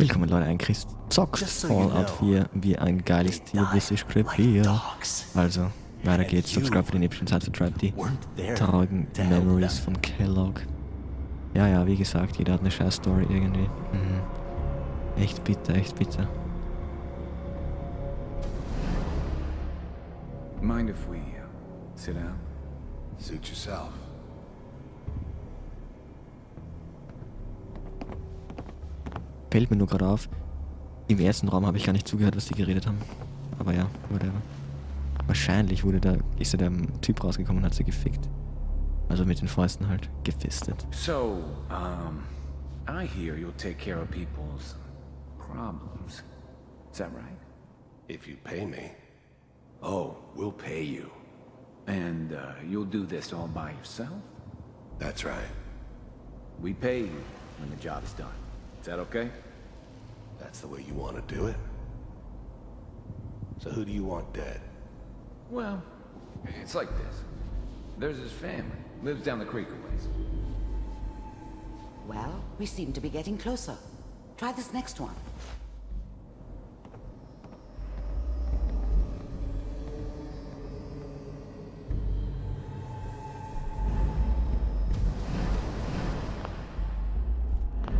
Willkommen Leute, EinChris zockt Fallout 4 wie ein geiles Tier, bis ich krepiere. Also, weiter geht's, subscribe für den epischen Zeitvertreib, die traurigen Memories von Kellogg. Ja, wie gesagt, jeder hat eine scheiß Story irgendwie. Echt bitter, echt bitter. Mind if we sit down? Suit yourself. Fällt mir nur gerade auf, im ersten Raum habe ich gar nicht zugehört, was die geredet haben. Aber ja, whatever. Wahrscheinlich ist der Typ rausgekommen und hat sie gefickt. Also mit den Fäusten halt gefistet. So, I hear you'll take care of people's problems. Is that right? If you pay me. Oh, we'll pay you. And you'll do this all by yourself? That's right. We pay you when the job's done. Is that okay? That's the way you want to do it? So who do you want dead? Well, it's like this. There's his family. Lives down the creek a ways. Well, we seem to be getting closer. Try this next one.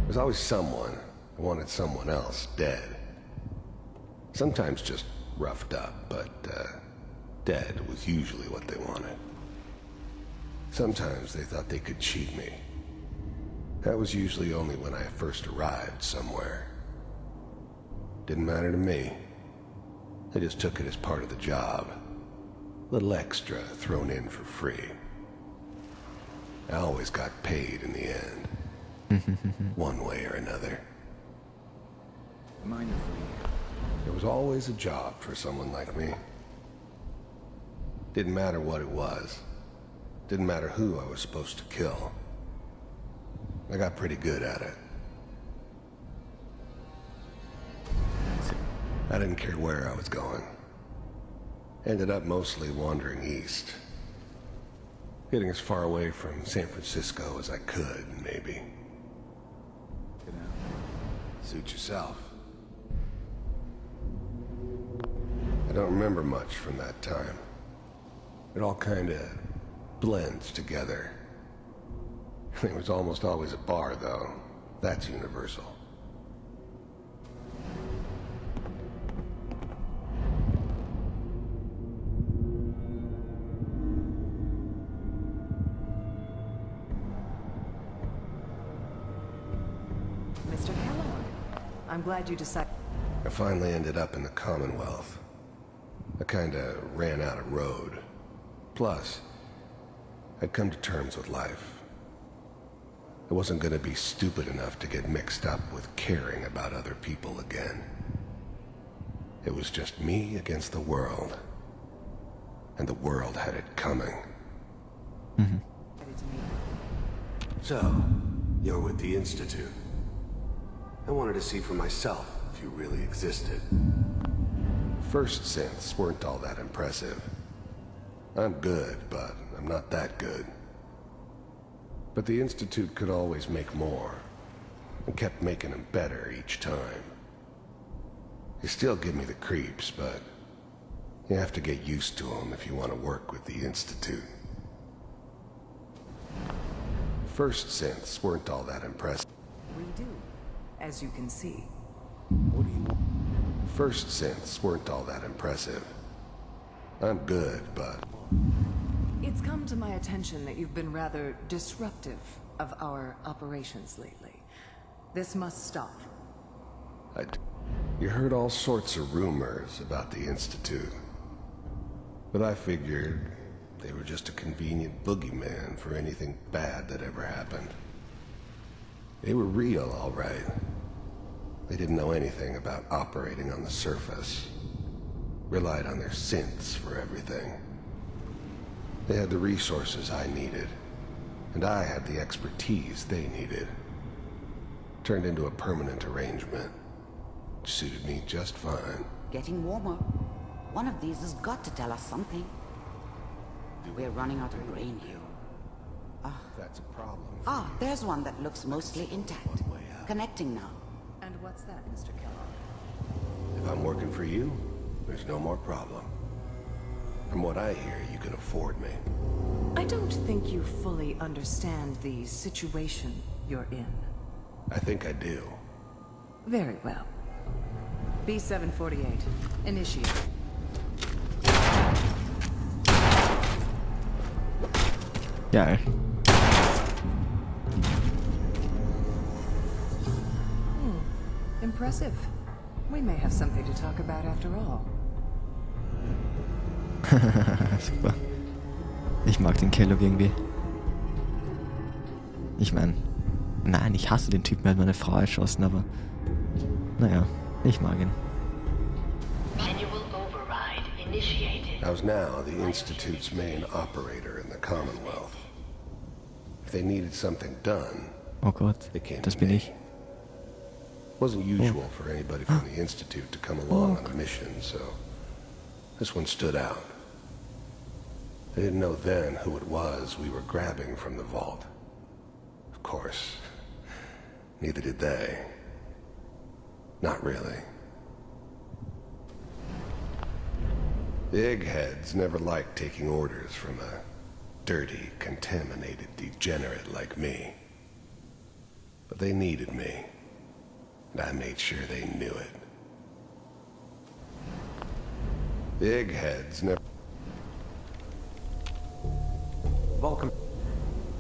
There's always someone who wanted someone else dead. Sometimes just roughed up, but dead was usually what they wanted. Sometimes they thought they could cheat me. That was usually only when I first arrived somewhere. Didn't matter to me. They just took it as part of the job. A little extra thrown in for free. I always got paid in the end. One way or another. Mind if we... There was always a job for someone like me. Didn't matter what it was. Didn't matter who I was supposed to kill. I got pretty good at it. I didn't care where I was going. Ended up mostly wandering east. Getting as far away from San Francisco as I could, maybe. Get out. Suit yourself. I don't remember much from that time. It all kinda blends together. There was almost always a bar, though. That's universal. Mr. Kellogg, I'm glad you decided. I finally ended up in the Commonwealth. I kinda ran out of road. Plus, I'd come to terms with life. I wasn't gonna be stupid enough to get mixed up with caring about other people again. It was just me against the world. And the world had it coming. So, you're with the Institute. I wanted to see for myself if you really existed. First synths weren't all that impressive. I'm good, but I'm not that good. But the Institute could always make more, and kept making them better each time. They still give me the creeps, but you have to get used to them if you want to work with the Institute. First synths weren't all that impressive. We do, as you can see. What do you want? First synths weren't all that impressive. I'm good, but... It's come to my attention that you've been rather disruptive of our operations lately. This must stop. You heard all sorts of rumors about the Institute. But I figured they were just a convenient boogeyman for anything bad that ever happened. They were real, all right. They didn't know anything about operating on the surface. Relied on their synths for everything. They had the resources I needed, and I had the expertise they needed. Turned into a permanent arrangement. Suited me just fine. Getting warmer. One of these has got to tell us something. We're running out of grain here. That's a problem. There's one that looks mostly intact. Connecting now. And what's that, Mr. Kellogg? If I'm working for you, there's no more problem. From what I hear, you can afford me. I don't think you fully understand the situation you're in. I think I do. Very well. B-748. Initiate. Geil. Impressive. We may have something to talk about after all. Super. Ich mag den Kellogg irgendwie. Ich meine, nein, ich hasse den Typen, der hat meine Frau erschossen, aber naja, ich mag ihn. Manual override initiated. I was now the Institute's main operator in the Commonwealth. If they needed something done, Oh Gott, they came das to bin me. ich. Wasn't usual for anybody from the Institute to come along on a mission, so this one stood out. They didn't know then who it was we were grabbing from the vault. Of course, neither did they. Not really. The eggheads never liked taking orders from a dirty, contaminated degenerate like me. But they needed me, and I made sure they knew it. The eggheads never... Vulcan.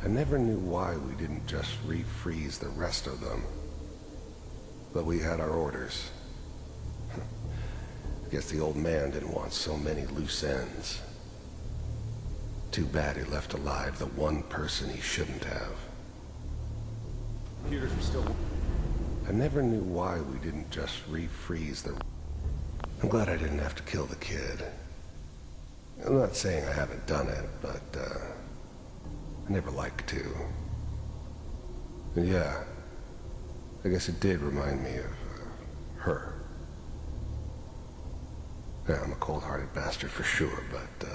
I never knew why we didn't just refreeze the rest of them. But we had our orders. I guess the old man didn't want so many loose ends. Too bad he left alive the one person he shouldn't have. Computers are still... I never knew why we didn't just refreeze the... I'm glad I didn't have to kill the kid. I'm not saying I haven't done it, but, I never liked to. And yeah, I guess it did remind me of, her. Yeah, I'm a cold-hearted bastard for sure, but,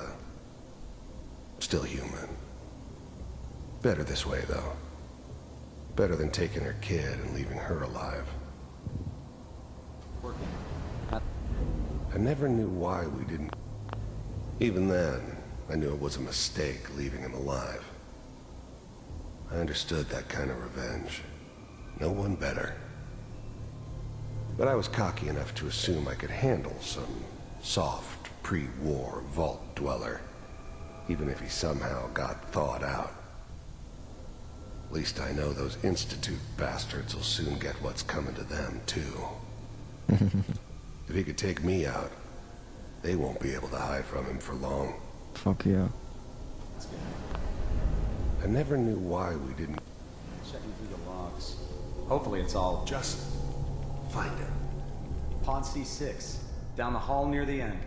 still human. Better this way, though. Better than taking her kid and leaving her alive. working. I never knew why we didn't... Even then, I knew it was a mistake leaving him alive. I understood that kind of revenge. No one better. But I was cocky enough to assume I could handle some soft, pre-war vault dweller, even if he somehow got thawed out. At least I know those Institute bastards will soon get what's coming to them, too. If he could take me out, they won't be able to hide from him for long. Fuck yeah. I never knew why we didn't... Checking through the logs. Hopefully it's all... Just find him. Pod C6, down the hall near the end.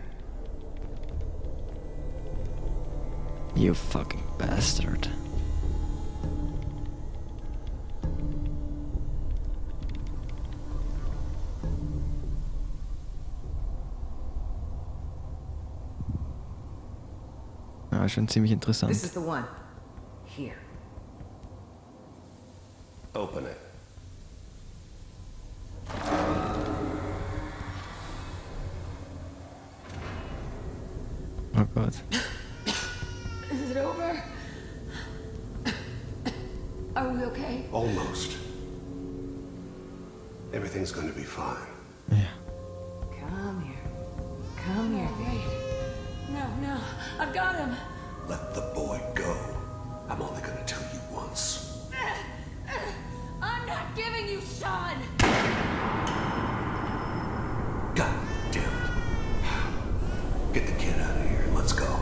You fucking bastard. Ja, schon ziemlich interessant. This is the one. Here. Open it. Oh Gott. Is it over? Are we okay? Almost. Everything's gonna be fine. Ja. Come here. Come here. Wait. No, I've got him. Let the boy go. I'm only gonna tell you once. I'm not giving you Sean. God damn it. Get the kid out of here. Let's go.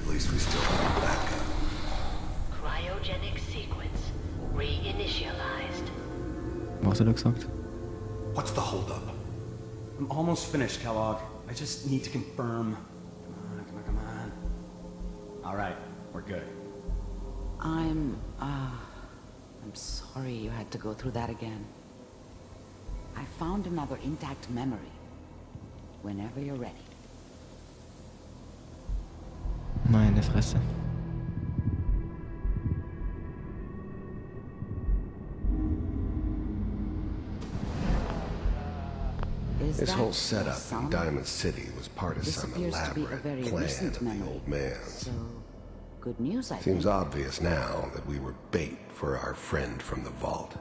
At least we still have a backup. Cryogenic sequence reinitialized. Was hat er gesagt? What's the holdup? I'm almost finished, Kellogg. I just need to confirm. Come on. All right, we're good. I'm sorry you had to go through that again. I found another intact memory. Whenever you're ready. Meine Fresse. This that whole your setup in son? Diamond City was part of This some appears to be a elaborate very plan recent of the memory. old man's. So, good news, I Seems think. obvious now that we were bait for our friend from the vault.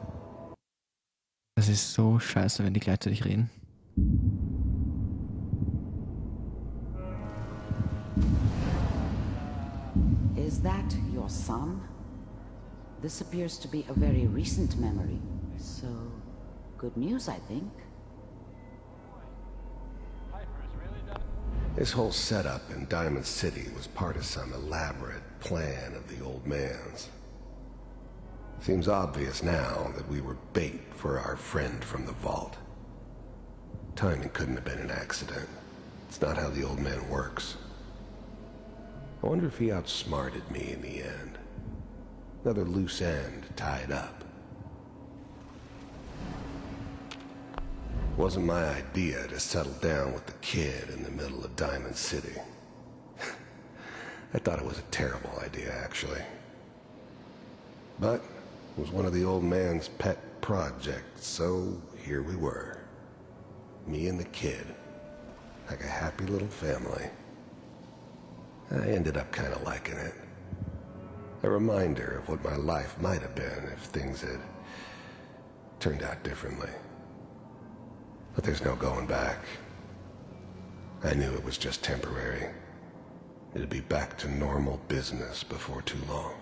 Das ist so scheiße, wenn die gleichzeitig reden. Is that your son? This appears to be a very recent memory. So, good news, I think. This whole setup in Diamond City was part of some elaborate plan of the old man's. Seems obvious now that we were bait for our friend from the vault. Timing couldn't have been an accident. It's not how the old man works. I wonder if he outsmarted me in the end. Another loose end tied up. Wasn't my idea to settle down with the kid in the middle of Diamond City. I thought it was a terrible idea, actually. But it was one of the old man's pet projects, so here we were. Me and the kid, like a happy little family. I ended up kind of liking it. A reminder of what my life might have been if things had turned out differently. But there's no going back. I knew it was just temporary. It'd be back to normal business before too long.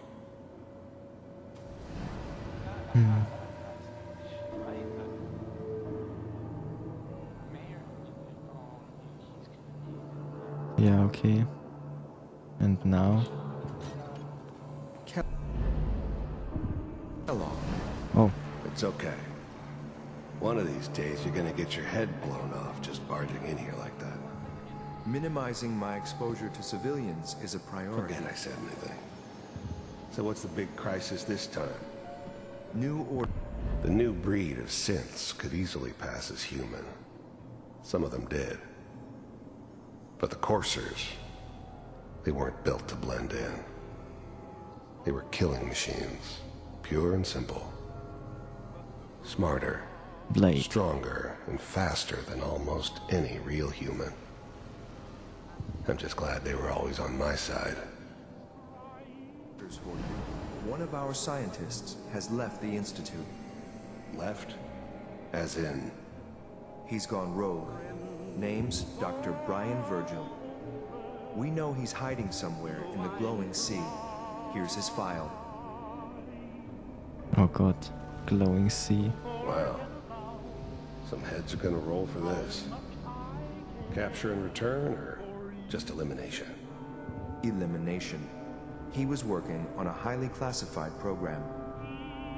Ja, okay. And now? Hello. Oh, It's okay. One of these days you're gonna get your head blown off just barging in here like that. Minimizing my exposure to civilians is a priority. Forget I said anything. So what's the big crisis this time? New order. The new breed of synths could easily pass as human. Some of them did. But the coursers, they weren't built to blend in. They were killing machines, pure and simple. Smarter, Blade. stronger, and faster than almost any real human. I'm just glad they were always on my side. One of our scientists has left the Institute. Left? As in... He's gone rogue. Name's Dr. Brian Virgil. We know he's hiding somewhere in the glowing sea. Here's his file. oh Gott. Glowing sea. Wow. Some heads are gonna roll for this. Capture and return, or just elimination? Elimination. He was working on a highly classified program.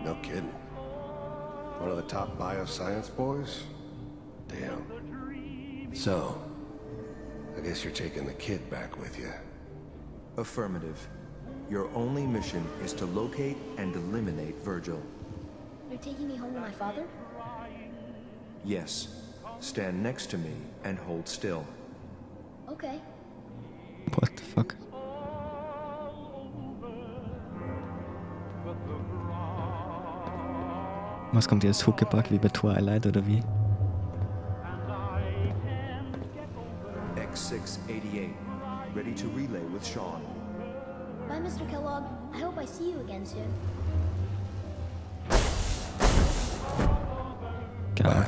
No kidding. One of the top bioscience boys? Damn. So, I guess you're taking the kid back with you. Affirmative. Your only mission is to locate and eliminate Virgil. You're taking me home to my father? Yes. Stand next to me and hold still. Okay. What the fuck? Was kommt jetzt? Huckepack wie bei Twilight oder wie? X688. Ready to relay with Sean. Bye, Mr. Kellogg. I hope I see you again soon. Geil.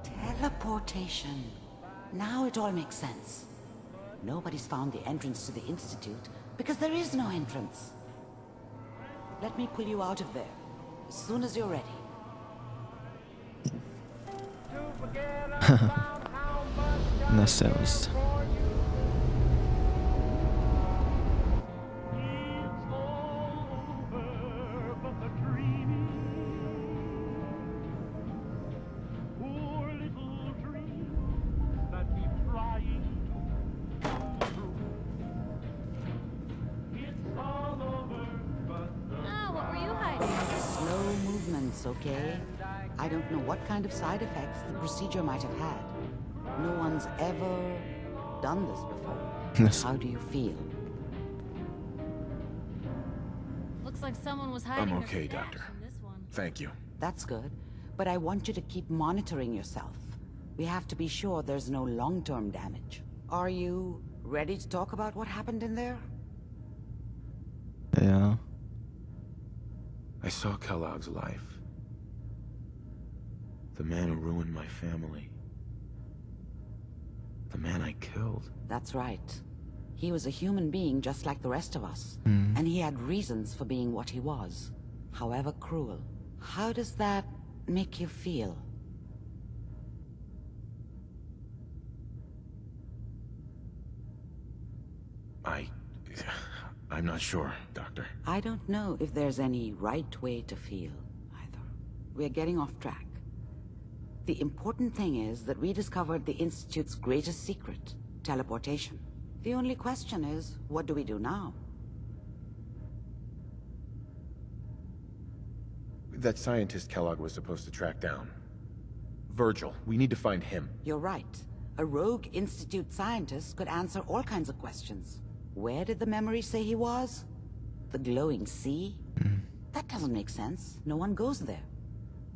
Teleportation. Now it all makes sense. Nobody's found the entrance to the Institute because there is no entrance. Let me pull you out of there as soon as you're ready. Na servus. What were you hiding? Slow movements, okay? I don't know what kind of side effects the procedure might have had. No one's ever done this before. Yes. How do you feel? Looks like someone was hiding I'm their okay, stash Doctor. in this one. Thank you. That's good. but I want you to keep monitoring yourself. We have to be sure there's no long-term damage. Are you ready to talk about what happened in there? Ja. I saw Kellogg's life. The man who ruined my family. The man I killed. That's right. He was a human being just like the rest of us. And he had reasons for being what he was, however cruel. How does that make you feel? I'm not sure, Doctor. I don't know if there's any right way to feel, either. We're getting off track. The important thing is that we discovered the Institute's greatest secret, teleportation. The only question is, what do we do now? That scientist Kellogg was supposed to track down. Virgil. We need to find him. You're right. A rogue Institute scientist could answer all kinds of questions. Where did the memory say he was? The glowing sea? That doesn't make sense. No one goes there.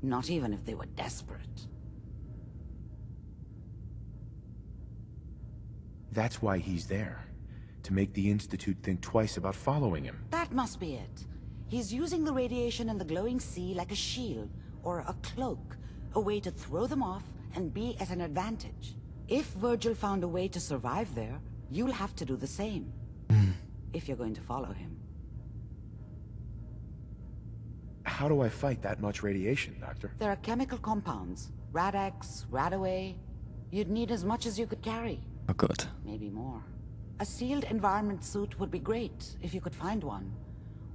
Not even if they were desperate. That's why he's there. To make the Institute think twice about following him. That must be it. He's using the radiation in the glowing sea like a shield, or a cloak, a way to throw them off and be at an advantage. If Virgil found a way to survive there, you'll have to do the same. If you're going to follow him. How do I fight that much radiation, Doctor? There are chemical compounds. Rad-X, Radaway. You'd need as much as you could carry. Oh god. Maybe more. A sealed environment suit would be great, if you could find one.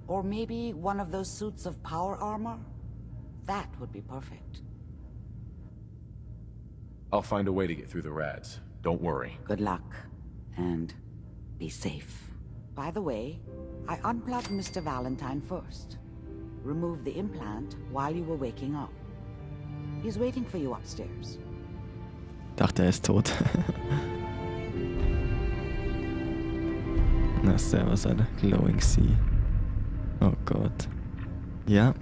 Or maybe one of those suits of power armor? That would be perfect. I'll find a way to get through the rads. Don't worry. Good luck. And be safe. By the way, I unplugged Mr. Valentine first. Removed the implant while you were waking up. He's waiting for you upstairs. Dachte, er ist tot. Na, servus, Alter. Glowing Sea. Oh Gott. Ja,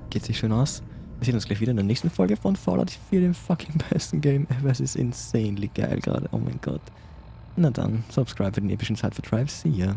geht sich schön aus. Wir sehen uns gleich wieder in der nächsten Folge von Fallout 4, dem fucking besten Game ever. Es ist insanely geil gerade. Oh mein Gott. Na dann, subscribe für den epischen Zeitvertreib. See ya.